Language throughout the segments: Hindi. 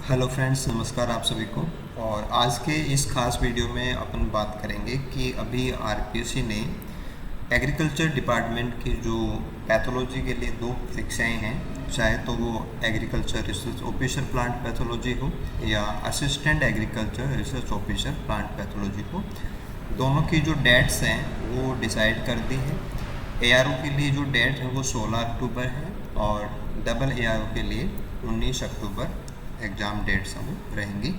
हेलो फ्रेंड्स, नमस्कार आप सभी को। और आज के इस खास वीडियो में अपन बात करेंगे कि अभी आरपीएससी ने एग्रीकल्चर डिपार्टमेंट की जो पैथोलॉजी के लिए दो परीक्षाएं हैं, चाहे तो वो agriculture research officer plant pathology हो या assistant agriculture research officer plant pathology हो, दोनों की जो डेट्स हैं वो डिसाइड कर दी है। एआरओ के लिए जो डेट है वो 16 अक्टूबर है और डबल एआरओ के लिए 19 अक्टूबर एग्ज़ाम डेट्स अब रहेंगी।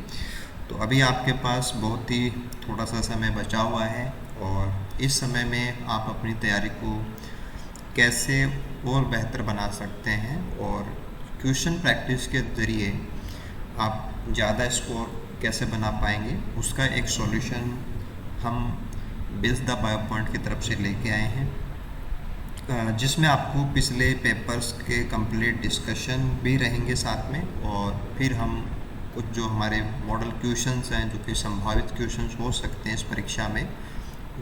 तो अभी आपके पास बहुत ही थोड़ा सा समय बचा हुआ है और इस समय में आप अपनी तैयारी को कैसे और बेहतर बना सकते हैं और क्वेश्चन प्रैक्टिस के ज़रिए आप ज़्यादा स्कोर कैसे बना पाएंगे, उसका एक सॉल्यूशन हम बेस द बायो पॉइंट की तरफ से लेके आए हैं, जिसमें आपको पिछले पेपर्स के कंप्लीट डिस्कशन भी रहेंगे साथ में, और फिर हम कुछ जो हमारे मॉडल क्वेश्चंस हैं जो कि संभावित क्वेश्चंस हो सकते हैं इस परीक्षा में,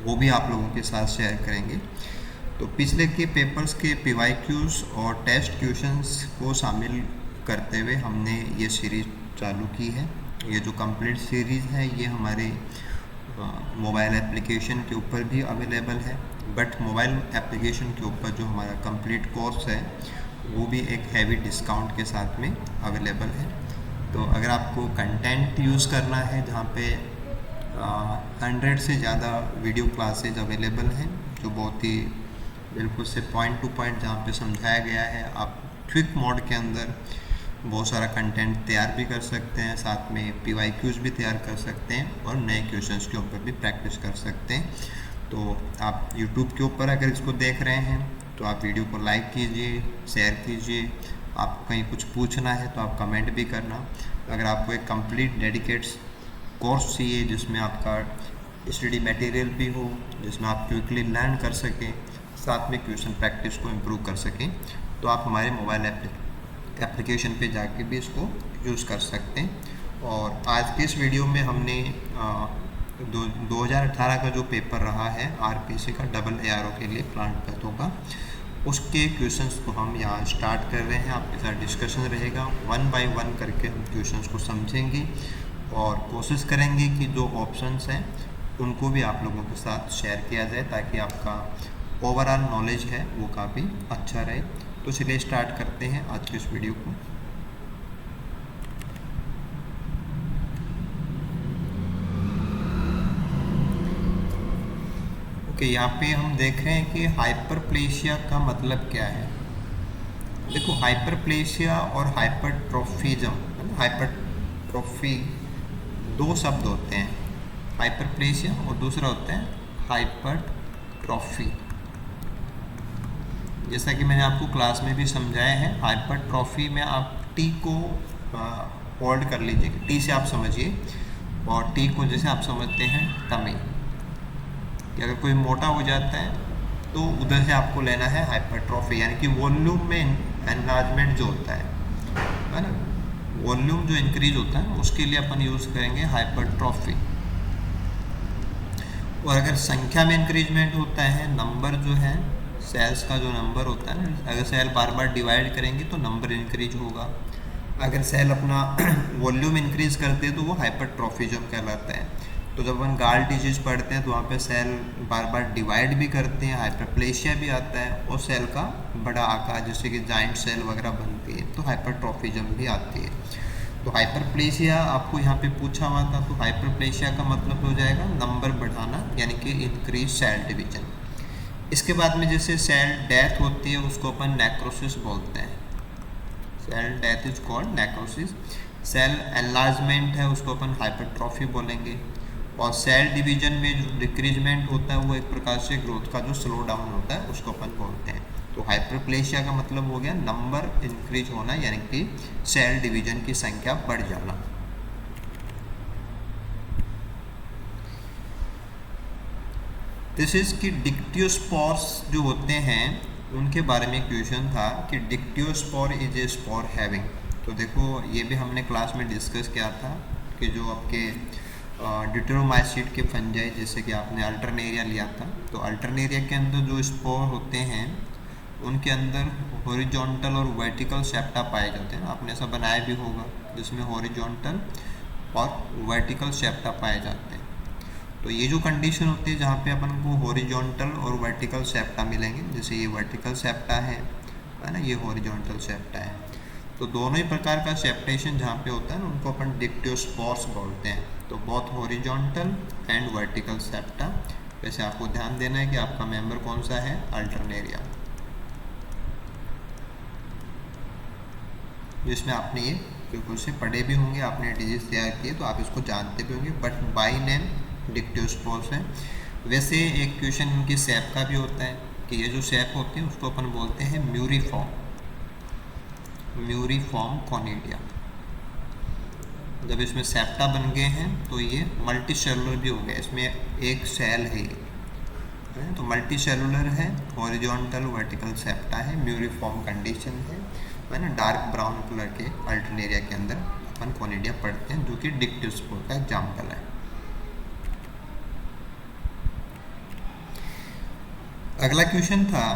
वो भी आप लोगों के साथ शेयर करेंगे। तो पिछले के पेपर्स के पीवाईक्यूज और टेस्ट क्वेश्चंस को शामिल करते हुए हमने ये सीरीज़ चालू की है। ये जो कंप्लीट सीरीज़ है ये हमारे मोबाइल एप्लीकेशन के ऊपर भी अवेलेबल है, बट मोबाइल एप्लीकेशन के ऊपर जो हमारा कंप्लीट कोर्स है वो भी एक हैवी डिस्काउंट के साथ में अवेलेबल है। तो अगर आपको कंटेंट यूज़ करना है जहाँ पे 100 से ज़्यादा वीडियो क्लासेज अवेलेबल हैं जो बहुत ही बिल्कुल से पॉइंट टू पॉइंट जहाँ पे समझाया गया है, आप क्विक मोड के अंदर बहुत सारा कंटेंट तैयार भी कर सकते हैं, साथ में पीवाईक्यूज भी तैयार कर सकते हैं और नए क्वेश्चंस के ऊपर भी प्रैक्टिस कर सकते हैं। तो आप YouTube के ऊपर अगर इसको देख रहे हैं तो आप वीडियो को लाइक कीजिए, शेयर कीजिए। आपको कहीं कुछ पूछना है तो आप कमेंट भी करना। अगर आपको एक कंप्लीट डेडिकेट कोर्स चाहिए जिसमें आपका स्टडी मटेरियल भी हो, जिसमें आप क्विकली लर्न कर सकें, साथ में क्वेश्चन प्रैक्टिस को इम्प्रूव कर सकें, तो आप हमारे मोबाइल एप्लीकेशन पे जाके भी इसको यूज़ कर सकते हैं। और आज के इस वीडियो में हमने 2018 का जो पेपर रहा है आरपीएससी का डबल एआरओ के लिए प्लांट पैथो का, उसके क्वेश्चंस को हम यहाँ स्टार्ट कर रहे हैं। आपके साथ डिस्कशन रहेगा, 1 बाय 1 करके हम क्वेश्चंस को समझेंगे और कोशिश करेंगे कि जो ऑप्शंस हैं उनको भी आप लोगों के साथ शेयर किया जाए ताकि आपका ओवरऑल नॉलेज है वो काफ़ी अच्छा रहे। तो चलिए स्टार्ट करते हैं आज के इस वीडियो को। ओके, यहाँ पे हम देख रहे हैं कि हाइपरप्लेशिया का मतलब क्या है। देखो, हाइपरप्लेशिया और हाइपरट्रोफिज्म, हाइपरट्रोफी दो शब्द होते हैं, हाइपरप्लेशिया और दूसरा होता है हाइपरट्रोफी। जैसा कि मैंने आपको क्लास में भी समझाया है, हाइपरट्रोफी में आप टी को होल्ड कर लीजिए, टी से आप समझिए, और टी को जैसे आप समझते हैं टमी, कि अगर कोई मोटा हो जाता है तो उधर से आपको लेना है हाइपरट्रोफी, यानी कि वॉल्यूम में एनलार्जमेंट जो होता है ना, वॉल्यूम जो इंक्रीज होता है उसके लिए अपन यूज़ करेंगे हाइपरट्रोफी। और अगर संख्या में इंक्रीजमेंट होता है, नंबर जो है सेल्स का जो नंबर होता है ना, अगर सेल बार बार डिवाइड करेंगे तो नंबर इंक्रीज होगा। अगर सेल अपना वॉल्यूम इंक्रीज करते हैं तो वो हाइपरट्रोफिज्म कहलाता है। तो जब अपन गाल डिजीज पढ़ते हैं तो वहाँ पे सेल बार बार डिवाइड भी करते हैं, हाइपरप्लेशिया भी आता है, और सेल का बड़ा आकार जैसे कि जाइंट सेल वगैरह बनती है तो हाइपरट्रोफिज्म भी आती है। तो हाइपरप्लेशिया आपको यहाँ पे पूछा हुआ था, तो हाइपरप्लेशिया का मतलब हो जाएगा नंबर बढ़ाना, यानी कि इंक्रीज सेल डिवीजन। इसके बाद में जैसे सेल डेथ होती है उसको अपन नेक्रोसिस बोलते हैं, cell death is called necrosis. Cell enlargement है उसको अपन हाइपरट्रॉफी बोलेंगे, और सेल डिवीजन में जो डिक्रीजमेंट होता है वो एक प्रकार से ग्रोथ का जो स्लो डाउन होता है उसको अपन बोलते हैं। तो हाइपरप्लेशिया का मतलब हो गया नंबर इंक्रीज होना, यानी कि सेल डिवीजन की संख्या बढ़ जाना। दिस इज कि डिक्टियोस्पोर्स जो होते हैं उनके बारे में क्वेश्चन था कि डिक्टियोस्पोर इज ए स्पोर हैविंग। तो देखो, ये भी हमने क्लास में डिस्कस किया था कि जो आपके ड्यूटेरोमाइसीट के फंजाई, जैसे कि आपने अल्टरनेरिया लिया था, तो अल्टरनेरिया के अंदर जो स्पोर होते हैं उनके अंदर हॉरिजॉन्टल और वर्टिकल सेप्टा पाए जाते हैं। आपने ऐसा बनाया भी होगा, जिसमें हॉरिजॉन्टल और वर्टिकल सेप्टा पाए जाते हैं। तो ये जो कंडीशन होती है जहाँ पे अपन को हॉरिजॉन्टल और वर्टिकल सेप्टा मिलेंगे, जैसे ये वर्टिकल सेप्टा है ना, ये हॉरिजॉन्टल सेप्टा है, तो दोनों ही प्रकार का सेप्टेशन जहाँ पे होता है ना उनको अपन डिक्टियोस्पोर्स बोलते हैं। तो both horizontal and vertical septa. वैसे आपको ध्यान देना है कि आपका मेंबर कौन सा है, अल्टरनेरिया, जिसमें आपने ये बिल्कुल से पढ़े भी होंगे, आपने डिजीज तैयार किए तो आप इसको जानते भी होंगे, बट बाई नेम डिक्टियोस्पोर्स है। वैसे एक क्वेश्चन इनकी सेप का भी होता है कि ये जो सेप होती है उसको अपन बोलते हैं म्यूरिफॉर्म कॉनिडिया। जब इसमें सेप्टा बन गए हैं तो ये मल्टी सेलुलर भी हो गया, इसमें एक सेल है ये, तो मल्टी सेलुलर है, हॉरिजॉन्टल वर्टिकल सेप्टा है, म्यूरिफॉर्म कंडीशन है ना, डार्क ब्राउन कलर के अल्टरनेरिया के अंदर अपन कॉनिडिया पढ़ते हैं, जो कि डिक्टियोस्पोर का एग्जाम्पल है। अगला क्वेश्चन था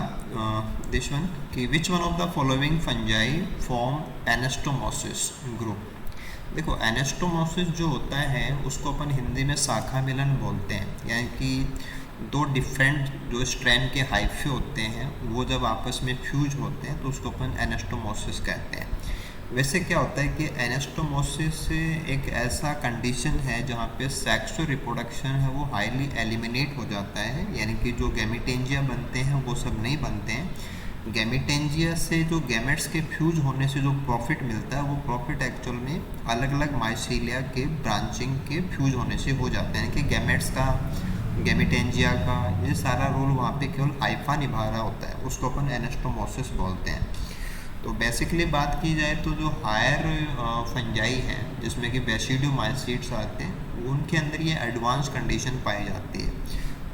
दिस वन कि which one of the following fungi form anastomosis group. देखो एनास्टोमोसिस जो होता है उसको अपन हिंदी में शाखा मिलन बोलते हैं, यानी कि दो डिफरेंट जो स्ट्रैंड के हाइफे होते हैं वो जब आपस में फ्यूज होते हैं तो उसको अपन एनास्टोमोसिस कहते हैं। वैसे क्या होता है कि एनास्टोमोसिस एक ऐसा कंडीशन है जहाँ पे सेक्सुअल रिप्रोडक्शन है वो हाईली एलिमिनेट हो जाता है, यानी कि जो गैमेटेंजिया बनते हैं वो सब नहीं बनते हैं। गैमेटेंजिया से जो गैमेट्स के फ्यूज होने से जो प्रॉफिट मिलता है वो प्रॉफिट एक्चुअल में अलग अलग माइसीलिया के ब्रांचिंग के फ्यूज होने से हो जाते हैं, कि गैमेट्स का, गैमेटेंजिया का ये सारा रोल वहाँ पे केवल हाइफा निभा रहा होता है, उसको अपन एनास्टोमोसिस बोलते हैं। तो बेसिकली बात की जाए तो जो हायर फंजाई हैं जिसमें कि बेसिडियोमाइसीट्स आते हैं उनके अंदर ये एडवांस कंडीशन पाई जाती है।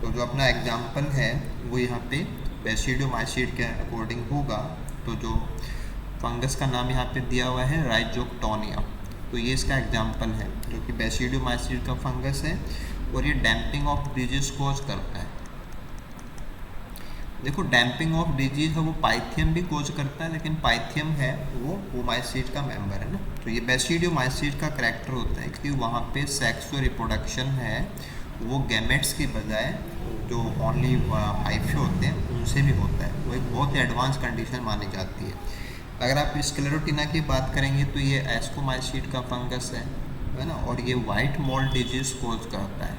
तो जो अपना एग्जांपल है वो यहाँ पे बेसिडियोमाइसीट के अकॉर्डिंग होगा, तो जो फंगस का नाम यहाँ पे दिया हुआ है राइजोक्टोनिया, तो ये इसका एग्जांपल है जो कि बेसिडियोमाइसीट का फंगस है और ये डैम्पिंग ऑफ डिजीज कोज करता है। देखो डैम्पिंग ऑफ डिजीज है वो पाइथियम भी कोज करता है, लेकिन पाइथियम है वो ओमाइसीट का मेंबर है ना। तो ये बेसिडियोमाइसीट का करैक्टर होता है कि वहाँ पे सेक्सुअल रिप्रोडक्शन है वो गैमेट्स की बजाय जो ओनली हाइफे होते हैं उनसे भी होता है, वो एक बहुत ही एडवांस कंडीशन मानी जाती है। अगर आप स्क्लेरोटिना की बात करेंगे तो ये एस्कोमाइसीट का फंगस है ना, और ये वाइट मोल्ड डिजीज कोज करता है,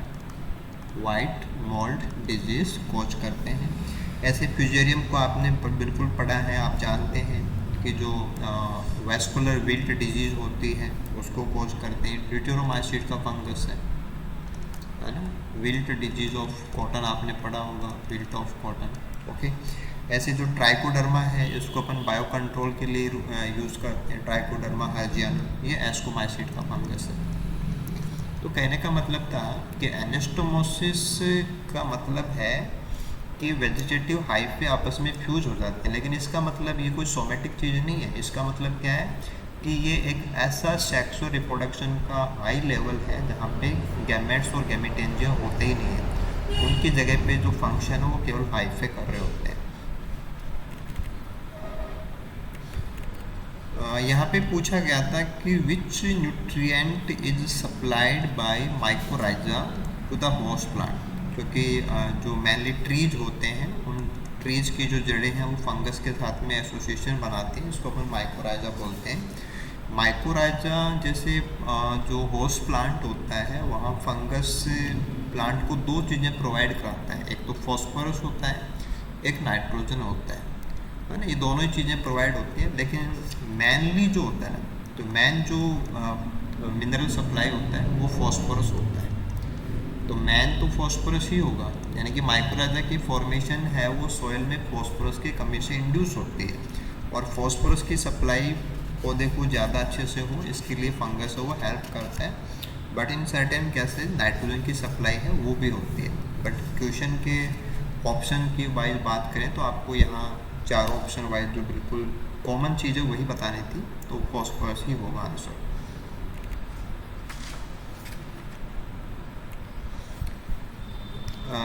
वाइट मोल्ड डिजीज कोज करते हैं। ऐसे फ्यूजेरियम को आपने बिल्कुल पढ़ा है, आप जानते हैं कि जो वेस्कुलर विल्ट डिजीज होती है उसको कोज करते हैं, ड्यूटेरोमाइसीट का फंगस है ना। विल्ट डिजीज ऑफ कॉटन आपने पढ़ा होगा, विल्ट ऑफ कॉटन, ओके। ऐसे जो ट्राइकोडर्मा है इसको अपन बायो कंट्रोल के लिए यूज़ करते हैं, ट्राइकोडर्मा हार्जियाना, ये एस्कोमाइसीट का फंगस है। तो कहने का मतलब था कि एनास्टोमोसिस का मतलब है कि वेजिटेटिव हाइफे आपस में फ्यूज हो जाते हैं, लेकिन इसका मतलब ये कोई सोमेटिक चीज़ नहीं है। इसका मतलब क्या है कि ये एक ऐसा सेक्सुअल रिप्रोडक्शन का हाई लेवल है जहाँ पे गैमेट्स और गैमेटेंजिया होते ही नहीं है, उनकी जगह पे जो फंक्शन है वो केवल हाइफे कर रहे होते हैं। यहाँ पे पूछा गया था कि which nutrient is supplied by mycorrhiza to the host plant, क्योंकि जो मेनली ट्रीज होते हैं उन ट्रीज की जो जड़ें हैं वो फंगस के साथ में एसोसिएशन बनाती हैं, इसको अपन माइकोराइजा बोलते हैं। माइकोराइजा जैसे जो होस्ट प्लांट होता है वहाँ फंगस प्लांट को दो चीज़ें प्रोवाइड कराता है, एक तो फॉस्फोरस होता है, एक नाइट्रोजन होता है ना, ये दोनों ही चीज़ें प्रोवाइड होती है। लेकिन मेनली जो होता है ना, तो मेन जो मिनरल सप्लाई होता है वो फॉस्फोरस होता है, तो मेन तो फॉस्फोरस ही होगा, यानी कि माइकोराइजा की फॉर्मेशन है वो सॉइल में फॉस्फोरस की कमी से इंड्यूस होती है, और फॉस्फोरस की सप्लाई पौधे को ज़्यादा अच्छे से हो इसके लिए फंगस है वो हेल्प करता है। But in certain cases nitrogen की सप्लाई है वो भी होती है। बट क्वेश्चन के ऑप्शन की वाइज बात करें तो आपको यहाँ चार ऑप्शन वाइज जो बिल्कुल कॉमन चीज़ है वही बतानी थी, तो फॉस्फोरस ही होगा आंसर।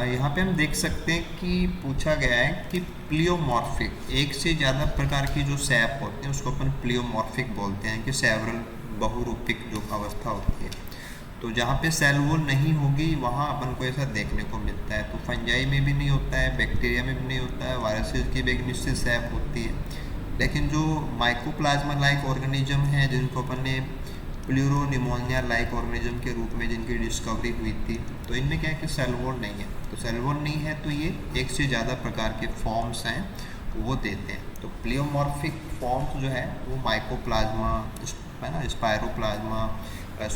यहाँ पे हम देख सकते हैं कि पूछा गया है कि प्लियोमॉर्फिक, एक से ज़्यादा प्रकार की जो सैप होते हैं उसको अपन प्लियोमॉर्फिक बोलते हैं, कि सेवरल बहुरूपिक जो अवस्था होती है। तो जहाँ पे सेल वॉल नहीं होगी वहाँ अपन को ऐसा देखने को मिलता है। तो फंजाई में भी नहीं होता है, बैक्टीरिया में भी नहीं होता है, वायरसेस की भी एक निश्चित सैप होती है। लेकिन जो माइकोप्लाज्मा लाइक ऑर्गेनिज्म है, जिनको अपन ने प्लूरोनिमोनिया लाइक ऑर्गेनिज्म के रूप में जिनकी डिस्कवरी हुई थी, तो इनमें क्या है कि सेल वॉल नहीं है। तो सेल वॉल नहीं है तो ये एक से ज़्यादा प्रकार के फॉर्म्स हैं वो देते हैं। तो प्लियोमॉर्फिक फॉर्म्स जो है वो माइकोप्लाज्मा है ना, स्पायरोप्लाज्मा है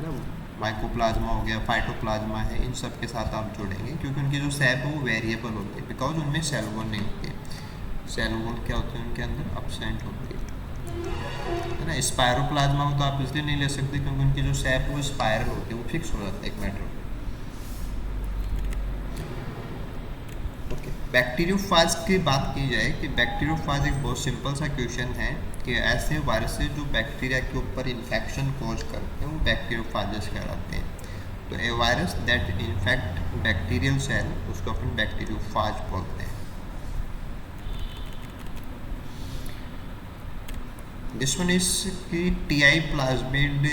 ना, माइकोप्लाज्मा हो गया, फाइटोप्लाज्मा है, इन सब के साथ आप जोड़ेंगे क्योंकि उनकी जो सैप है वो वेरिएबल होती है, बिकॉज उनमें सेल वॉल नहीं होती है। सेल वॉल क्या होती है उनके अंदर, अब्सेंट होती है ना। स्पायरोप्लाज्मा को तो आप इसलिए नहीं ले सकते क्योंकि उनकी जो सैप है वो स्पायरल होती है, वो फिक्स हो जाता है एक मैटर। बैक्टीरियोफाज की बात की जाए कि बैक्टीरियोफाज एक बहुत सिंपल सा क्वेश्चन है कि ऐसे वायरसेस जो बैक्टीरिया के ऊपर इन्फेक्शन कॉज करते हैं वो बैक्टीरियोफाजेस कहलाते हैं। तो a virus that infect bacterial cell उसको अपन बैक्टीरियोफाज बोलते हैं। दिस वन इज कि Ti plasmid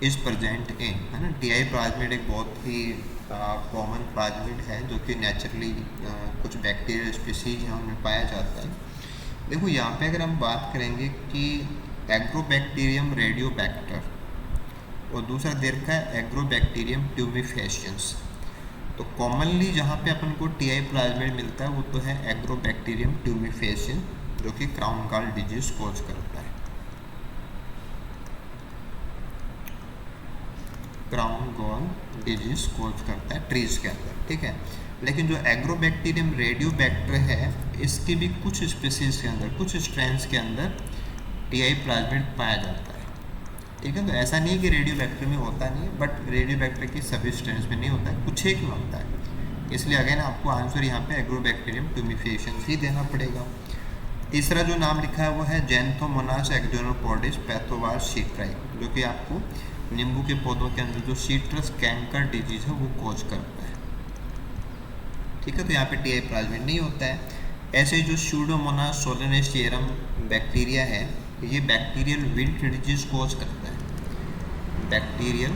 is present in, है ना। टीआई प्लाज्मिड एक बहुत ही कॉमन प्लाज्मिड है जो कि नेचुरली कुछ बैक्टीरियल स्पीसीज हैं उनमें पाया जाता है। देखो यहाँ पे अगर हम बात करेंगे कि एग्रोबैक्टीरियम रेडियोबैक्टर और दूसरा दे रखा है एग्रोबैक्टीरियम ट्यूमिफेशियंस। तो कॉमनली जहाँ पे अपन को टीआई प्लाज्मिड मिलता है वो तो है एग्रोबैक्टीरियम ट्यूमिफेशियन जो कि क्राउन गॉल डिजीज कॉज करता है। क्राउन गॉल डिजीज कॉज करता है ट्रीज के अंदर, ठीक है। लेकिन जो एग्रोबैक्टीरियम रेडियोबैक्टर है इसके भी कुछ स्पीसीज के अंदर, कुछ स्ट्रेन्स के अंदर टीआई प्लाज्मिड पाया जाता है, ठीक है। तो ऐसा नहीं है कि रेडियोबैक्टर में होता नहीं है, बट रेडियोबैक्टर की सभी स्ट्रेन्स में नहीं होता है, कुछ एक में होता है। इसलिए अगेन आपको आंसर यहाँ पे एग्रोबैक्टीरियम ट्यूमिफेशियंस ही देना पड़ेगा। तीसरा जो नाम लिखा है वो है जेंथोमोनास एक्सोनोपोडिस पैथोवार सीट्राई, जो कि आपको नींबू के पौधों के अंदर जो सीट्रस कैंकर डिजीज है वो कॉज करता है, ठीक है। तो यहाँ पे टीआई प्लाज्मिड नहीं होता है। ऐसे जो स्यूडोमोनास सोलेनेशियरम बैक्टीरिया है ये बैक्टीरियल विल्ट डिजीज कॉज करता है, बैक्टीरियल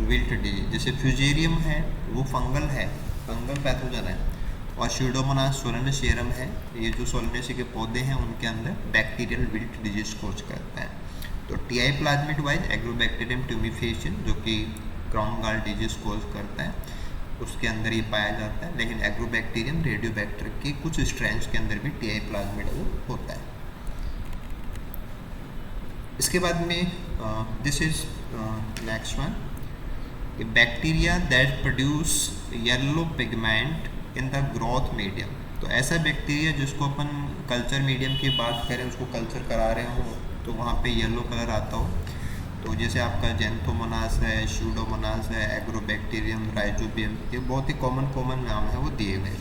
विल्ट डिजीज। जैसे फ्यूजेरियम है वो फंगल है, फंगल पैथोजन है, और स्यूडोमोनास सोलेनेशियरम है ये जो सोलेनेसी के पौधे हैं उनके अंदर बैक्टीरियल विल्ट डिजीज कॉज करता है। तो TI plasmid wise agrobacterium tumefaciens जो कि क्राउन गॉल डिजीज कॉज करता है उसके अंदर ये पाया जाता है। लेकिन एग्रोबैक्टीरियम रेडियोबैक्टर के कुछ स्ट्रेन्स के अंदर भी टीआई प्लाज्मिड वो होता है। इसके बाद में this is next one, bacteria that produce yellow pigment in the growth medium. तो ऐसा बैक्टीरिया जिसको अपन कल्चर मीडियम की बात करें, उसको कल्चर करा रहे हो तो वहाँ पे येलो कलर आता हो, तो जैसे आपका जेंथोमोनास है, स्यूडोमोनास है, एग्रोबैक्टीरियम, राइजोबियम, ये बहुत ही कॉमन नाम है वो दिए गए।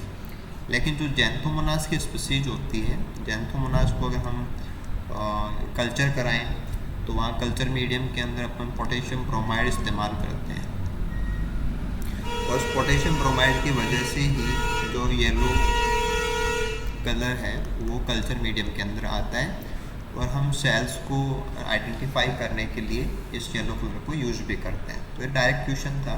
लेकिन जो जेंथोमोनास की स्पीसीज होती है, जेंथोमोनास को अगर हम कल्चर कराएं तो वहाँ कल्चर मीडियम के अंदर अपन पोटेशियम ब्रोमाइड इस्तेमाल करते हैं, और उस पोटेशियम ब्रोमाइड की वजह से ही जो येलो कलर है वो कल्चर मीडियम के अंदर आता है, और हम सेल्स को आइडेंटिफाई करने के लिए इस येलो कलर को यूज़ भी करते हैं। तो ये डायरेक्ट क्वेश्चन था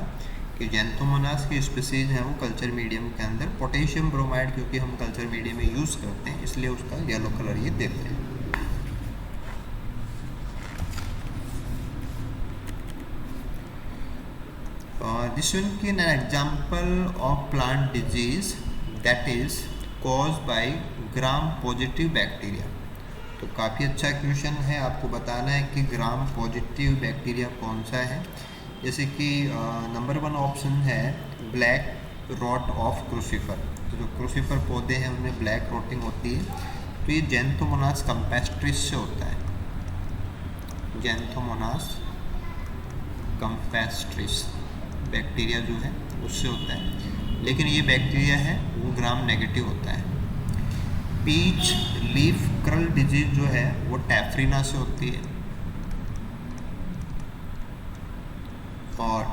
कि जेंथोमोनास की स्पीसीज हैं वो कल्चर मीडियम के अंदर पोटेशियम ब्रोमाइड क्योंकि हम कल्चर मीडियम में यूज़ करते हैं इसलिए उसका येलो कलर ये देते हैं। दिस वन की an example of plant disease that is caused by gram positive bacteria. तो काफ़ी अच्छा क्वेश्चन है, आपको बताना है कि ग्राम पॉजिटिव बैक्टीरिया कौन सा है। जैसे कि नंबर 1 ऑप्शन है ब्लैक रॉट ऑफ क्रूसीफर। तो जो क्रूसीफर पौधे हैं उनमें ब्लैक रॉटिंग होती है, तो ये जेंथोमोनास कंपेस्ट्रिस से होता है, जेंथोमोनास कंपेस्ट्रिस बैक्टीरिया जो है उससे होता है। लेकिन ये बैक्टीरिया है वो ग्राम नेगेटिव होता है। पीच लीफ कर्ल डिजीज जो है वो टैफ्रीना से होती है, और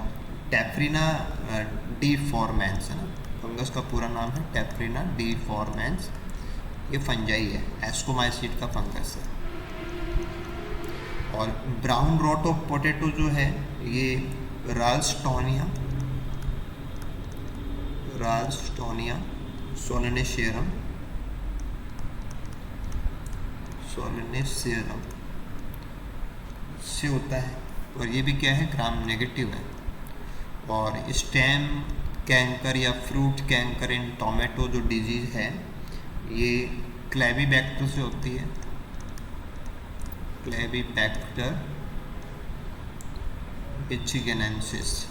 टैफ्रीना डिफॉर्मेंस है ना, फंगस का पूरा नाम है टैफ्रीना डिफॉर्मेंस। ये फंजाई है, एस्कोमाइसीट का फंगस है। और ब्राउन रॉट ऑफ पोटैटो जो है ये राल्स्टोनिया सोलनेशियरम से होता है, और ये भी क्या है, ग्राम नेगेटिव है। और स्टेम कैंकर या फ्रूट कैंकर इन टोमेटो जो डिजीज़ है ये क्लेबीबैक्टर से होती है, क्लेबीबैक्टर मिचिगेनेंसिस।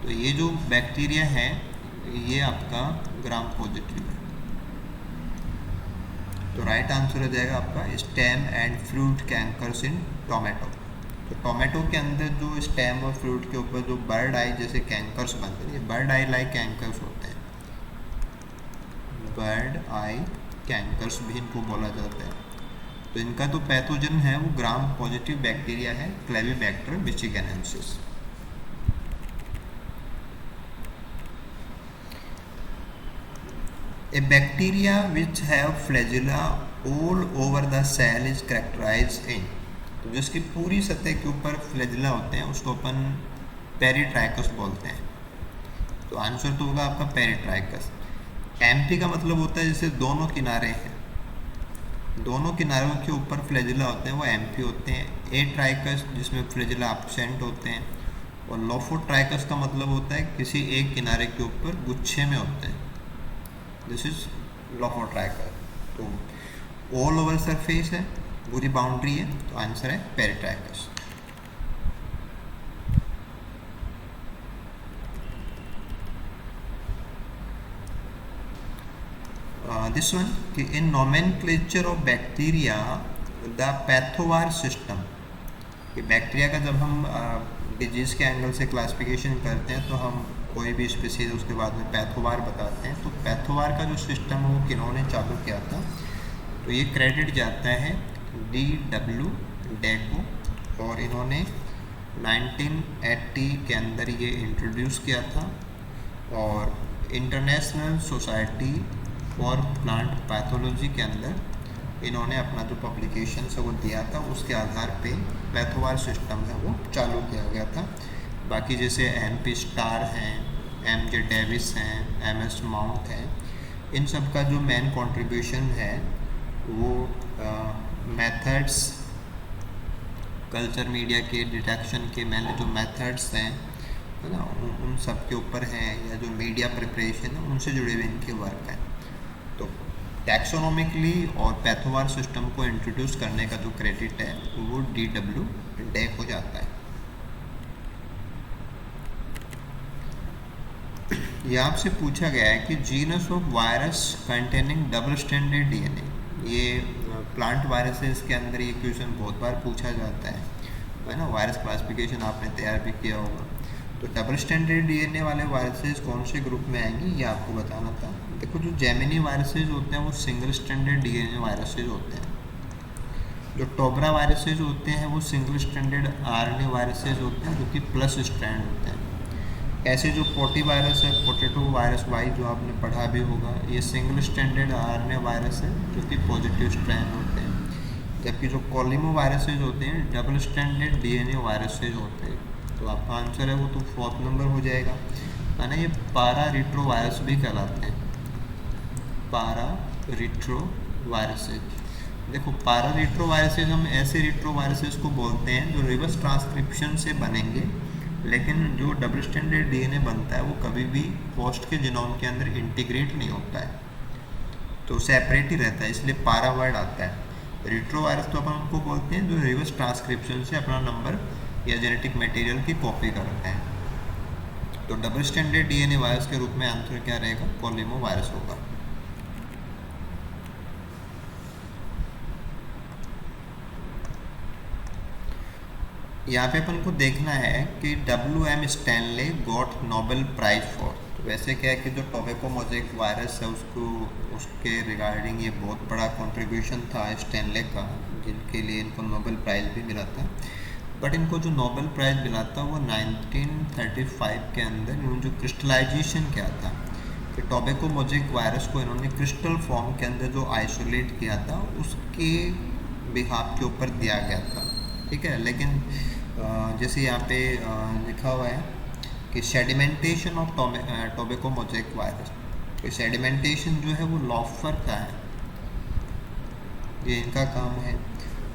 तो ये जो बैक्टीरिया है ये आपका ग्राम पॉजिटिव है। तो राइट आंसर हो जाएगा आपका stem and fruit cankers in tomato. तो टोमेटो के अंदर जो स्टेम और फ्रूट के ऊपर जो बर्ड आई जैसे कैंकर्स बनते हैं, बर्ड आई लाइक कैंकर्स होते हैं, बर्ड आई कैंकर्स भी इनको बोला जाता है। तो इनका तो पैथोजन है वो ग्राम पॉजिटिव बैक्टीरिया है, क्लेबीबैक्टर मिचिगेनेंसिस। A bacteria which have flagella all over the cell is characterized in, तो जिसकी पूरी सतह के ऊपर फ्लैजिला होते हैं उसको अपन पेरिट्राइकस बोलते हैं। तो आंसर तो होगा आपका पेरिट्राइकस। एम्पी का मतलब होता है जैसे दोनों किनारे हैं, दोनों किनारों के ऊपर फ्लैजिला होते हैं वो एम्पी होते हैं। ए ट्राइकस जिसमें फ्लैजिला एब्सेंट होते हैं, और लोफोट्राइकस का मतलब होता है किसी एक किनारे के ऊपर गुच्छे में होते हैं, दिस इज लोफोट्राइकस। तो ऑल ओवर सरफेस है, पूरी बाउंड्री है, तो आंसर है पेरिट्राइकस। दिस वन कि in nomenclature of bacteria the pathovar system, कि बैक्टीरिया का जब हम डिजीज़ के एंगल से क्लासिफिकेशन करते हैं तो हम कोई भी स्पीसीज उसके बाद में पैथोवार बताते हैं। तो पैथोवार का जो सिस्टम है वो किन्होंने चालू किया था, तो ये क्रेडिट जाता है D.W. डेको, और इन्होंने 1980 के अंदर ये इंट्रोड्यूस किया था। और international society for plant pathology के अंदर इन्होंने अपना जो पब्लिकेशन है वो दिया था, उसके आधार पे पैथोवार सिस्टम है वो चालू किया गया था। बाकी जैसे MP स्टार हैं, MJ डेविस हैं, MS माउंट हैं, इन सब का जो मेन कंट्रीब्यूशन है वो मेथड्स, कल्चर मीडिया के डिटेक्शन के मेन जो मेथड्स हैं है ना, उन सब के ऊपर हैं, या जो मीडिया प्रिपरेशन है उनसे जुड़े हुए इनके वर्क हैं। तो टैक्सोनॉमिकली और पैथोवार सिस्टम को इंट्रोड्यूस करने का जो क्रेडिट है वो D.W. डेक हो जाता है। ये आपसे पूछा गया है कि genus of virus containing double stranded DNA, ये प्लांट वायरसेस के अंदर ये क्वेश्चन बहुत बार पूछा जाता है ना, वायरस क्लासिफिकेशन आपने तैयार भी किया होगा। तो डबल स्टैंडर्ड DNA वाले वायरसेस कौन से ग्रुप में आएंगे ये आपको बताना था। देखो जो जेमिनी वायरसेस होते हैं वो सिंगल स्टैंडर्ड DNA वायरसेस होते हैं, जो टोबरा वायरसेस होते हैं वो सिंगल स्टैंडर्ड RNA वायरसेस होते हैं जो कि प्लस स्ट्रैंड होते हैं। ऐसे जो पोटी वायरस है, पोटैटो वायरस वाई जो आपने पढ़ा भी होगा, ये सिंगल स्टैंडर्ड RNA वायरस है जो कि पॉजिटिव स्ट्रैंड होते हैं। जबकि जो कोलिमो वायरसेज होते हैं डबल स्टैंडर्ड DNA वायरसेज होते हैं। तो आपका आंसर है वो तो 4th नंबर हो जाएगा, है ना। ये पारा रिट्रो वायरस भी कहलाते हैं, पारा रिट्रो वायरसेज। देखो पारा रिट्रो वायरसेज हम ऐसे रिट्रो वायरसेज को बोलते हैं जो रिवर्स ट्रांसक्रिप्शन से बनेंगे, लेकिन जो डबल स्टैंडर्ड DNA बनता है वो कभी भी होस्ट के जीनोम के अंदर इंटीग्रेट नहीं होता है, तो सेपरेट ही रहता है, इसलिए पारा वर्ड आता है। रिट्रो वायरस तो अपन उनको बोलते हैं जो रिवर्स ट्रांसक्रिप्शन से अपना नंबर या जेनेटिक मटेरियल की कॉपी करते हैं। तो डबल स्टैंडर्ड DNA वायरस के रूप में आंसर क्या रहेगा, कोलिमो वायरस होगा। यहाँ पे अपन को देखना है कि WM Stanley got Nobel prize for. तो वैसे क्या है कि जो टोबैको मोज़ेक वायरस है उसके रिगार्डिंग ये बहुत बड़ा कंट्रीब्यूशन था स्टैनले का, जिनके लिए इनको नोबेल प्राइज़ भी मिला था। बट इनको जो नोबेल प्राइज़ मिला था वो 1935 के अंदर इन्होंने जो क्रिस्टलाइजेशन किया था, कि टोबैको मोज़ेक वायरस को इन्होंने क्रिस्टल फॉर्म के अंदर जो आइसोलेट किया था उसके बिहाफ के ऊपर दिया गया था, ठीक है। लेकिन जैसे यहाँ पे लिखा हुआ है कि sedimentation of tobacco mosaic virus, तो सेडिमेंटेशन जो है वो लॉफर का है, ये इनका काम है।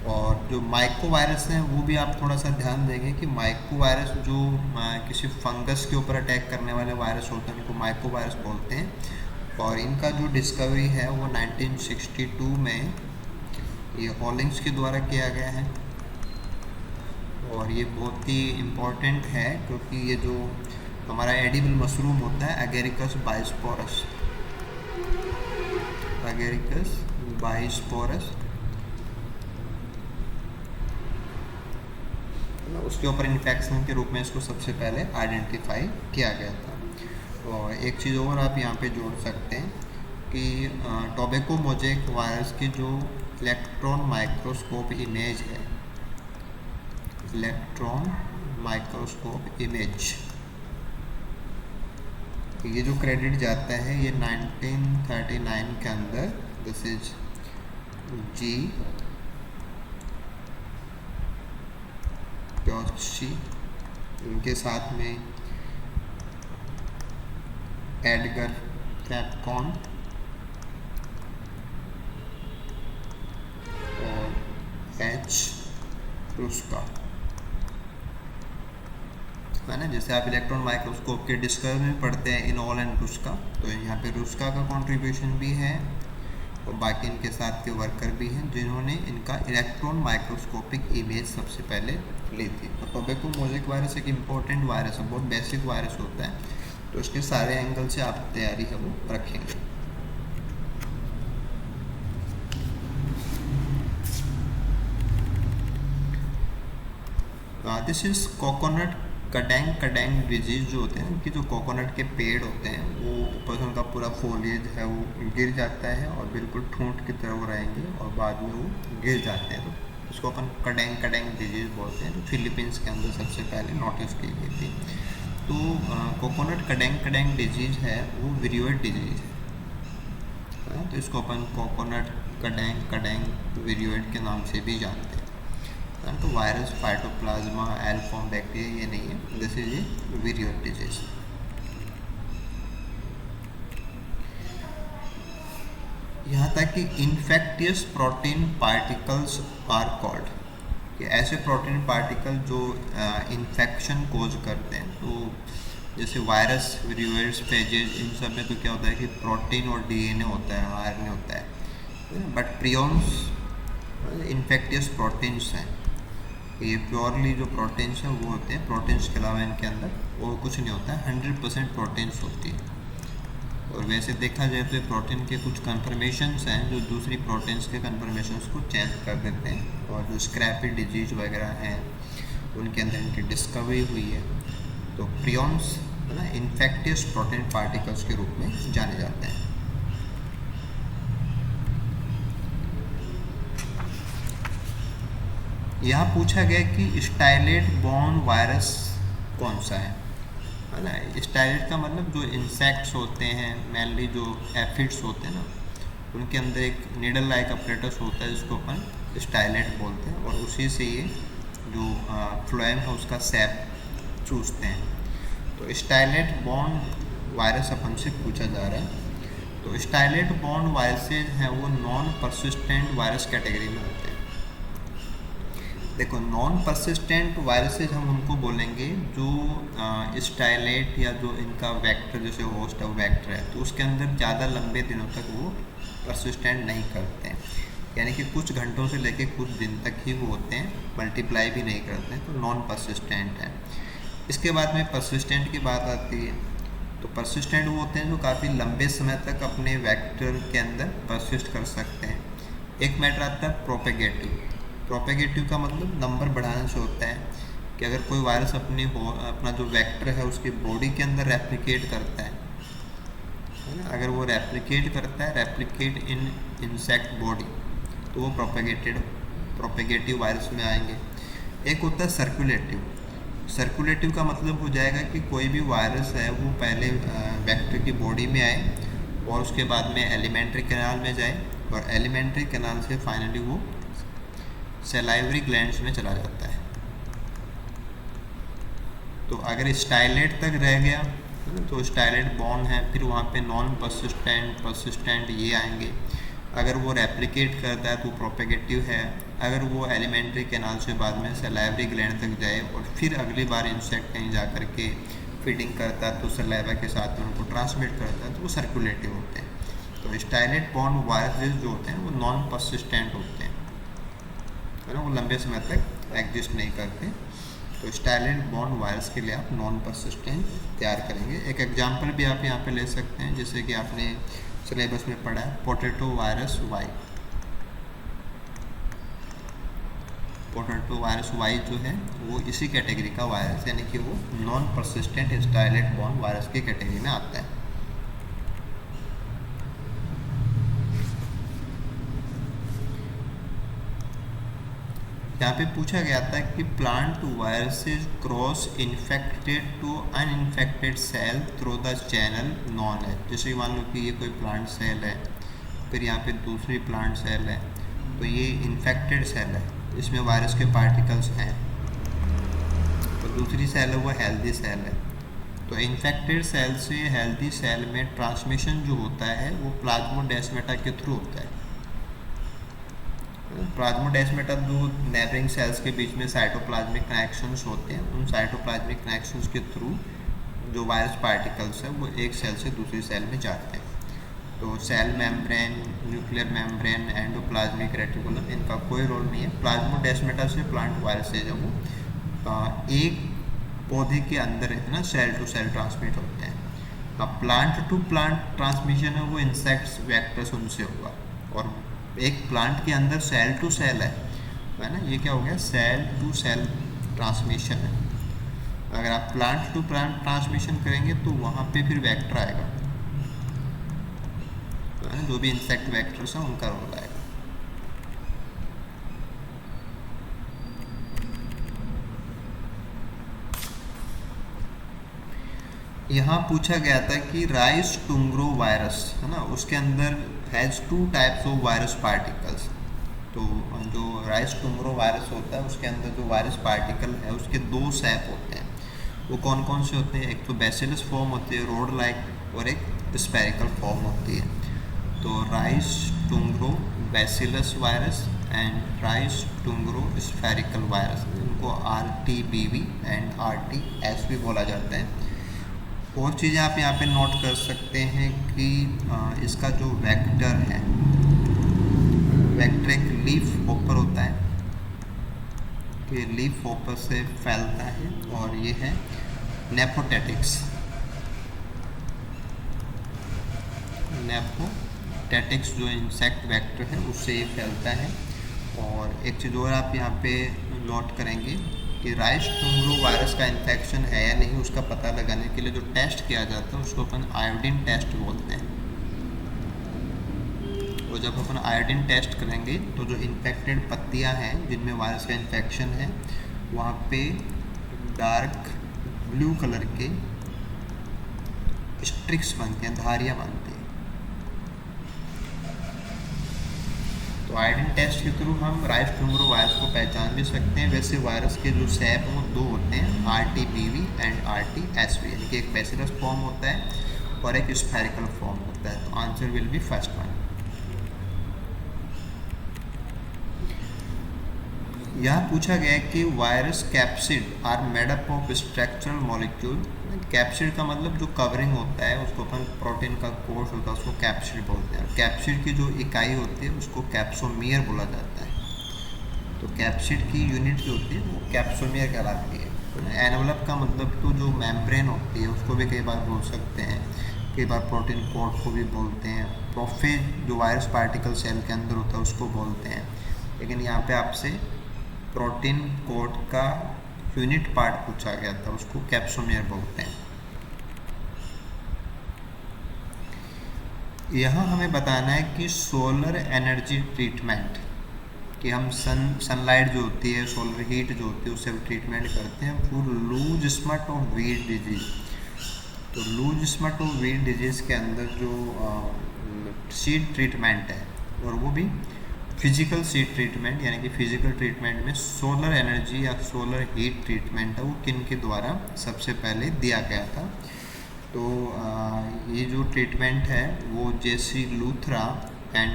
और जो माइको वायरस हैं वो भी आप थोड़ा सा ध्यान देंगे कि माइको वायरस जो किसी फंगस के ऊपर अटैक करने वाले वायरस होते हैं उनको माइको वायरस बोलते हैं। और इनका जो डिस्कवरी है वो 1962 में ये हॉलिंग्स के द्वारा किया गया है। और ये बहुत ही इम्पोर्टेंट है क्योंकि ये जो हमारा एडिबल मशरूम होता है एगेरिकस बाइस्पोरस, एगेरिकस बाइस्पोरस, उसके ऊपर इन्फेक्शन के रूप में इसको सबसे पहले आइडेंटिफाई किया गया था। और एक चीज़ और आप यहाँ पे जोड़ सकते हैं कि टोबैको मोज़ेक वायरस की जो इलेक्ट्रॉन माइक्रोस्कोप इमेज है, इलेक्ट्रॉन माइक्रोस्कोप इमेज, ये जो क्रेडिट जाता है ये 1939 के अंदर, दिस इज जी क्योशी, इनके साथ में एडगर कैपकॉन और एच रुस्का, है ना। जैसे आप इलेक्ट्रॉन माइक्रोस्कोप के डिस्कवरी में पढ़ते हैं इनोल एंड रुस्का, तो यहाँ पे रुस्का का कंट्रीब्यूशन भी है और बाकी इनके साथ के वर्कर भी हैं जिन्होंने इनका इलेक्ट्रॉन माइक्रोस्कोपिक इमेज सबसे पहले ली थी। तो टोबैको मोज़ेक वायरस एक इम्पोर्टेंट वायरस है, बहुत बेसिक वायरस होता है, तो इसके सारे एंगल से आप तैयारी है वो रखेंगे। दिस इज कोकोनट कडेंग डिजीज जो होते हैं कि जो कोकोनट के पेड़ होते हैं वो ऊपर से उनका पूरा फोलिएज है वो गिर जाता है और बिल्कुल ठूंठ की तरह वो रहेंगे और बाद में वो गिर जाते हैं, तो उसको अपन कडेंग डिजीज बोलते हैं, जो फिलीपींस के अंदर सबसे पहले नोटिस की गई थी। तो कोकोनट कडेंग डिजीज है वो विरियोइड डिजीज है, तो इसको अपन कोकोनट कडेंग विरियोइड के नाम से भी जानते हैं। तो वायरस, फाइटोप्लाज्मा, एल्फॉर्म बैक्टीरिया ये नहीं है, this is a viroid disease. यहाँ तक कि infectious protein particles are called, कि ऐसे प्रोटीन पार्टिकल जो इन्फेक्शन कोज करते हैं, तो जैसे वायरस, विरियोइड्स, फेजेज, इन सब में तो क्या होता है कि प्रोटीन और डीएनए होता है, आरएनए होता है, बट प्रियॉन्स इन्फेक्टियस प्रोटीन्स हैं, ये प्योरली जो प्रोटीन्स हैं वो होते हैं, प्रोटीन्स के अलावा इनके अंदर और कुछ नहीं होता है, 100% प्रोटीन्स होती है। और वैसे देखा जाए तो प्रोटीन के कुछ कन्फर्मेशंस हैं जो दूसरी प्रोटीन्स के कन्फर्मेशंस को चेंज कर देते हैं, और जो स्क्रैपी डिजीज वगैरह हैं उनके अंदर इनकी डिस्कवरी हुई है। तो प्रियॉन्स है ना इन्फेक्टियस प्रोटीन पार्टिकल्स के रूप में जाने जाते हैं। यहाँ पूछा गया कि स्टाइलेट बॉर्न वायरस कौन सा है ना। स्टाइलेट का मतलब जो इंसेक्ट्स होते हैं, मेनली जो एफिड्स होते हैं ना, उनके अंदर एक निडल लाइक अपरेटस होता है जिसको अपन स्टाइलेट बोलते हैं, और उसी से ये जो फ्लोएम है उसका सैप चूसते हैं। तो स्टाइलेट बॉर्न वायरस अपन से पूछा जा रहा है। तो स्टाइलेट बॉर्न वायरसेज हैं वो नॉन परसिस्टेंट वायरस कैटेगरी में होते हैं। देखो, नॉन परसिस्टेंट वायरसेज हम उनको बोलेंगे जो स्टाइलेट या जो इनका वेक्टर, जैसे होस्ट ऑफ वेक्टर है, तो उसके अंदर ज़्यादा लंबे दिनों तक वो परसिस्टेंट नहीं करते हैं, यानी कि कुछ घंटों से लेके कुछ दिन तक ही वो होते हैं, मल्टीप्लाई भी नहीं करते हैं, तो नॉन परसिस्टेंट है। इसके बाद में परसिस्टेंट की बात आती है, तो परसिस्टेंट वो होते हैं जो काफ़ी लंबे समय तक अपने वेक्टर के अंदर परसिस्ट कर सकते हैं। एक मैटर आता है प्रोपेगेटिव। प्रोपेगेटिव का मतलब नंबर बढ़ाने से होता है कि अगर कोई वायरस अपना जो वेक्टर है उसकी बॉडी के अंदर रेप्लिकेट करता है ना, अगर वो रेप्लिकेट करता है, रेप्लिकेट इन इंसेक्ट बॉडी, तो वो प्रोपेगेटिव वायरस में आएंगे। एक होता है सर्कुलेटिव। सर्कुलेटिव का मतलब हो जाएगा कि कोई भी वायरस है वो पहले वेक्टर की बॉडी में आए और उसके बाद में एलिमेंट्री कैनाल में जाए और एलिमेंट्री कैनाल से फाइनली वो सलाइवरी ग्लैंड्स में चला जाता है। तो अगर स्टाइलेट तक रह गया तो स्टाइलेट बॉर्न है, फिर वहाँ पे नॉन परसिस्टेंट, परसिस्टेंट ये आएंगे। अगर वो रेप्लिकेट करता है तो प्रोपेगेटिव है। अगर वो एलिमेंट्री कैनाल से बाद में सलाइवरी ग्लैंड तक जाए और फिर अगली बार इंसेक्ट कहीं जा कर के फीडिंग करता है तो सलाइवा के साथ में उनको ट्रांसमिट करता है, तो वो सर्कुलेटिव होते हैं। तो स्टाइलेट बॉर्न वायरसेस जो होते हैं वो नॉन परसिस्टेंट होते हैं, है ना, वो लंबे समय तक एग्जिस्ट नहीं करते। तो स्टाइलेट बॉर्न वायरस के लिए आप नॉन परसिस्टेंट तैयार करेंगे। एक एग्जांपल भी आप यहाँ पे ले सकते हैं, जैसे कि आपने सिलेबस में पढ़ा है potato virus Y. Potato virus Y जो है वो इसी कैटेगरी का वायरस, यानी कि वो non persistent stylet borne virus की कैटेगरी में आता है। यहाँ पे पूछा गया था कि plant viruses cross infected to uninfected cell through the channel known है। जैसे मान लो कि ये कोई प्लांट सेल है, फिर यहाँ पे दूसरी प्लांट सेल है, तो ये इन्फेक्टेड सेल है, इसमें वायरस के पार्टिकल्स हैं। तो दूसरी सेल है वो हेल्दी सेल है। तो इन्फेक्टेड सेल से हेल्दी सेल में ट्रांसमिशन जो होता है वो प्लाज्मोडेस्माटा के थ्रू होता है। प्लाज्मोडेस्माटा जो नेबरिंग सेल्स के बीच में साइटोप्लाज्मिक कनेक्शंस होते हैं, उन साइटोप्लाज्मिक कनेक्शंस के थ्रू जो वायरस पार्टिकल्स है वो एक सेल से दूसरी सेल में जाते हैं। तो cell membrane, nuclear membrane, endoplasmic reticulum, इनका कोई रोल नहीं है। प्लाज्मोडेस्माटा से प्लांट वायरसेज है वो एक पौधे के अंदर है ना, सेल टू सेल ट्रांसमिट होते हैं। अब प्लांट टू प्लांट ट्रांसमिशन है वो इंसेक्ट्स वेक्टर्स उनसे होगा, और एक प्लांट के अंदर सेल टू सेल है ना, ये क्या हो गया, सेल टू सेल ट्रांसमिशन है। अगर आप प्लांट टू प्लांट ट्रांसमिशन करेंगे तो वहाँ पे फिर वेक्टर आएगा, जो भी इंसेक्ट वेक्टर्स हैं उनका रोल आएगा। यहाँ पूछा गया था कि राइस टुंग्रो वायरस है ना, उसके अंदर has 2 types of virus particles. तो जो राइस टुंग्रो वायरस होता है उसके अंदर जो वायरस पार्टिकल है उसके 2 शेप होते हैं। वो कौन कौन से होते हैं, एक तो बैसिलस फॉर्म होती है रोड लाइक, और एक स्पेरिकल फॉर्म होती है। तो rice टुंग्रो bacillus virus and rice टुंग्रो spherical virus, इनको RTBV एंड RTS भी बोला जाता है। और चीज़ें आप यहाँ पे नोट कर सकते हैं कि इसका जो वेक्टर है, वेक्टर एक लीफ होपर होता है, ये लीफ होपर से फैलता है, और ये है नेपोटेटिक्स। नेपोटेटिक्स जो इंसेक्ट वेक्टर है उससे ये फैलता है। और एक चीज़ और आप यहाँ पे नोट करेंगे कि राइस टुंग्रो वायरस का इन्फेक्शन है या नहीं उसका पता लगाने के लिए जो टेस्ट किया जाता है उसको अपन आयोडीन टेस्ट बोलते हैं। और जब अपन आयोडीन टेस्ट करेंगे तो जो इन्फेक्टेड पत्तियां हैं जिनमें वायरस का इन्फेक्शन है वहाँ पे डार्क ब्लू कलर के स्ट्रिक्स बनते हैं, धारियाँ बनती हैं। तो आयोडीन टेस्ट के थ्रू हम राइस टुंग्रो वायरस को पहचान भी सकते हैं। वैसे वायरस के जो शेप हैं वो 2 होते हैं, RTBV एंड RTSV, यानी कि एक बैसिलस फॉर्म होता है और एक स्फेरिकल फॉर्म होता है। तो answer will be first one. यहाँ पूछा गया है कि virus capsid are made up of structural molecule. Capsid का मतलब जो कवरिंग होता है उसको अपन प्रोटीन का कोर्स होता है उसको कैप्सिड बोलते हैं। कैप्सिड की जो इकाई होती है उसको कैप्सोमियर बोला जाता है। तो कैप्सिड की यूनिट जो होती है वो कैप्सोमियर कहलाती है। एनवलप का मतलब तो जो मेम्ब्रेन होती है उसको भी कई बार बोल सकते हैं, कई बार प्रोटीन कोट को भी बोलते हैं। प्रोफेज जो वायरस पार्टिकल सेल के अंदर होता है उसको बोलते हैं। लेकिन यहाँ पे आपसे प्रोटीन कोट का यूनिट पार्ट पूछा गया था, उसको कैप्सोमियर बोलते हैं। यहाँ हमें बताना है कि सोलर एनर्जी ट्रीटमेंट कि हम सनलाइट जो होती है, सोलर हीट जो होती है, उससे हम ट्रीटमेंट करते हैं for loose smut of wheat disease. तो loose smut of wheat disease के अंदर जो सीड ट्रीटमेंट है, और वो भी फिजिकल सीड ट्रीटमेंट, यानी कि फिजिकल ट्रीटमेंट में सोलर एनर्जी या सोलर हीट ट्रीटमेंट है, वो किन के द्वारा सबसे पहले दिया गया था। तो ये जो ट्रीटमेंट है वो जेसी लूथरा एंड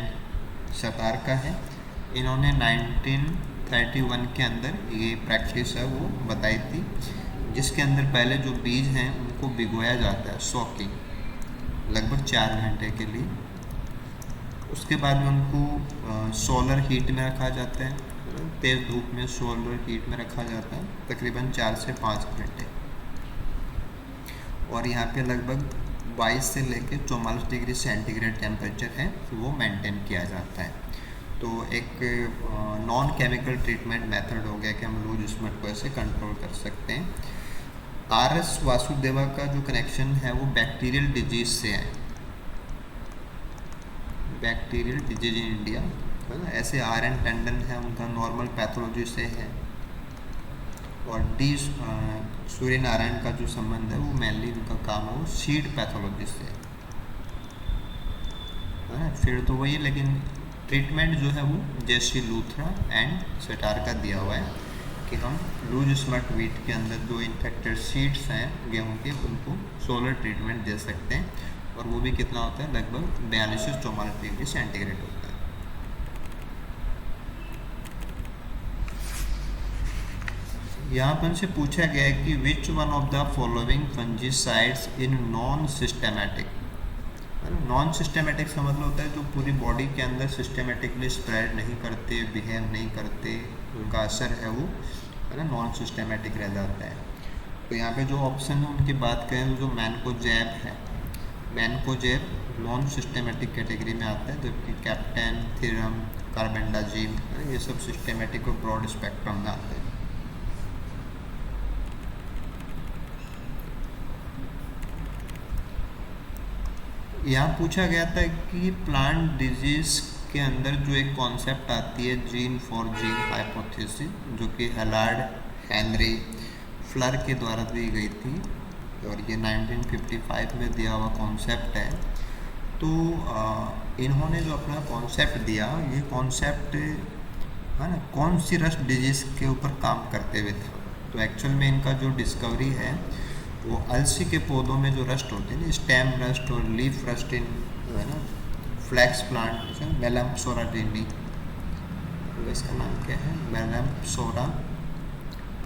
सटार का है। इन्होंने 1931 के अंदर ये प्रैक्टिस है वो बताई थी, जिसके अंदर पहले जो बीज हैं उनको भिगोया जाता है सॉकिंग लगभग 4 घंटे के लिए। उसके बाद में उनको सोलर हीट में रखा जाता है, तेज़ धूप में सोलर हीट में रखा जाता है तकरीबन 4 से 5 घंटे, और यहाँ पे लगभग 22 से लेकर 44 डिग्री सेंटीग्रेड टेम्परेचर है वो मेंटेन किया जाता है। तो एक नॉन केमिकल ट्रीटमेंट मेथड हो गया कि हम लूज स्मट को ऐसे कंट्रोल कर सकते हैं। आर.एस. वासुदेवा का जो कनेक्शन है वो बैक्टीरियल डिजीज से है, बैक्टीरियल डिजीज इन इंडिया, है ना। ऐसे आर.एन. टंडन है, उनका नॉर्मल पैथोलॉजी से है, और डी सूर्य नारायण का जो संबंध है वो मेनली उनका काम है वो सीड पैथोलॉजी से है ना। फिर तो वही, लेकिन ट्रीटमेंट जो है वो जेसी लूथरा एंड सटार का दिया हुआ है कि हम लूज स्मट वीट के अंदर जो इन्फेक्टेड सीड्स हैं गेहूं के, उनको सोलर ट्रीटमेंट दे सकते हैं, और वो भी कितना होता है, लगभग 42 से 44 डिग्री सेंटीग्रेड होता है। यहाँ पर से पूछा गया है कि which one of the following fungicides in non systematic. Non systematic का मतलब होता है जो पूरी बॉडी के अंदर सिस्टेमेटिकली स्प्रेड नहीं करते, बिहेव नहीं करते, उनका असर है वो, है ना, नॉन सिस्टेमेटिक रह जाता है। तो यहाँ पे जो ऑप्शन है उनकी बात करें, जो मैनकोजेब है, मैनकोजेब नॉन सिस्टेमेटिक कैटेगरी में आता है, जबकि कैप्टेन, थीरम, कार्बेंडाजिम, ये सब सिस्टेमेटिक और ब्रॉड स्पेक्ट्रम में आते हैं। यहाँ पूछा गया था कि प्लांट डिजीज के अंदर जो एक कॉन्सेप्ट आती है जीन फॉर जीन हाइपोथेसिस, जो कि हेलार्ड हेनरी फ्लर के द्वारा दी गई थी, और ये 1955 में दिया हुआ कॉन्सेप्ट है। तो इन्होंने जो अपना कॉन्सेप्ट दिया, ये कॉन्सेप्ट है ना कौन सी रस्ट डिजीज़ के ऊपर काम करते हुए था। तो एक्चुअल में इनका जो डिस्कवरी है वो अलसी के पौधों में जो रस्ट होते हैं, स्टेम रस्ट और लीफ रस्ट इन, है ना, फ्लैक्स प्लांट, मेलम्पसोरा लिनी, तो इसका नाम क्या है, मेलम्पसोरा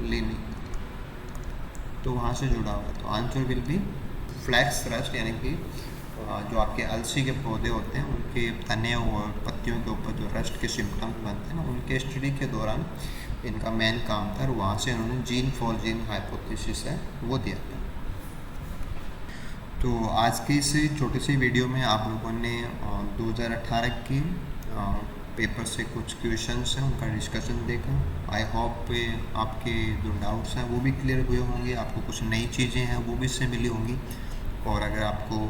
लिनी, तो वहाँ से जुड़ा हुआ है। तो answer will be flax rust, यानी कि जो आपके अलसी के पौधे होते हैं उनके तने और पत्तियों के ऊपर जो रस्ट के सिम्टम्स बनते हैं ना, उनके स्टडी के दौरान इनका मेन काम था, और वहाँ से इन्होंने जीन फॉर जीन हाइपोथेसिस है वो दिया था। तो आज की इस छोटी सी वीडियो में आप लोगों ने 2018 की पेपर से कुछ क्वेश्चंस हैं उनका डिस्कशन देखा। आई होप आपके जो डाउट्स हैं वो भी क्लियर हुए होंगे, आपको कुछ नई चीज़ें हैं वो भी इससे मिली होंगी। और अगर आपको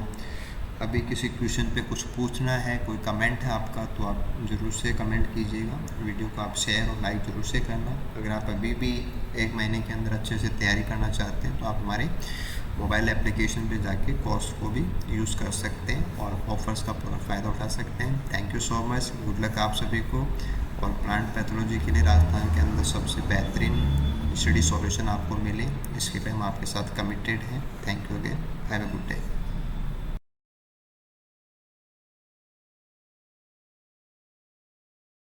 अभी किसी क्वेश्चन पे कुछ पूछना है, कोई कमेंट है आपका, तो आप ज़रूर से कमेंट कीजिएगा। वीडियो को आप शेयर और लाइक ज़रूर से करना। अगर आप अभी भी 1 महीने के अंदर अच्छे से तैयारी करना चाहते हैं तो आप हमारे मोबाइल एप्लीकेशन पे जाके कोर्स को भी यूज़ कर सकते हैं और ऑफ़र्स का पूरा फ़ायदा उठा सकते हैं। Thank you so much, good luck आप सभी को। और प्लांट पैथोलॉजी के लिए राजस्थान के अंदर सबसे बेहतरीन स्टडी सॉल्यूशन आपको मिले, इसके लिए हम आपके साथ कमिटेड हैं। Thank you again, have a good day.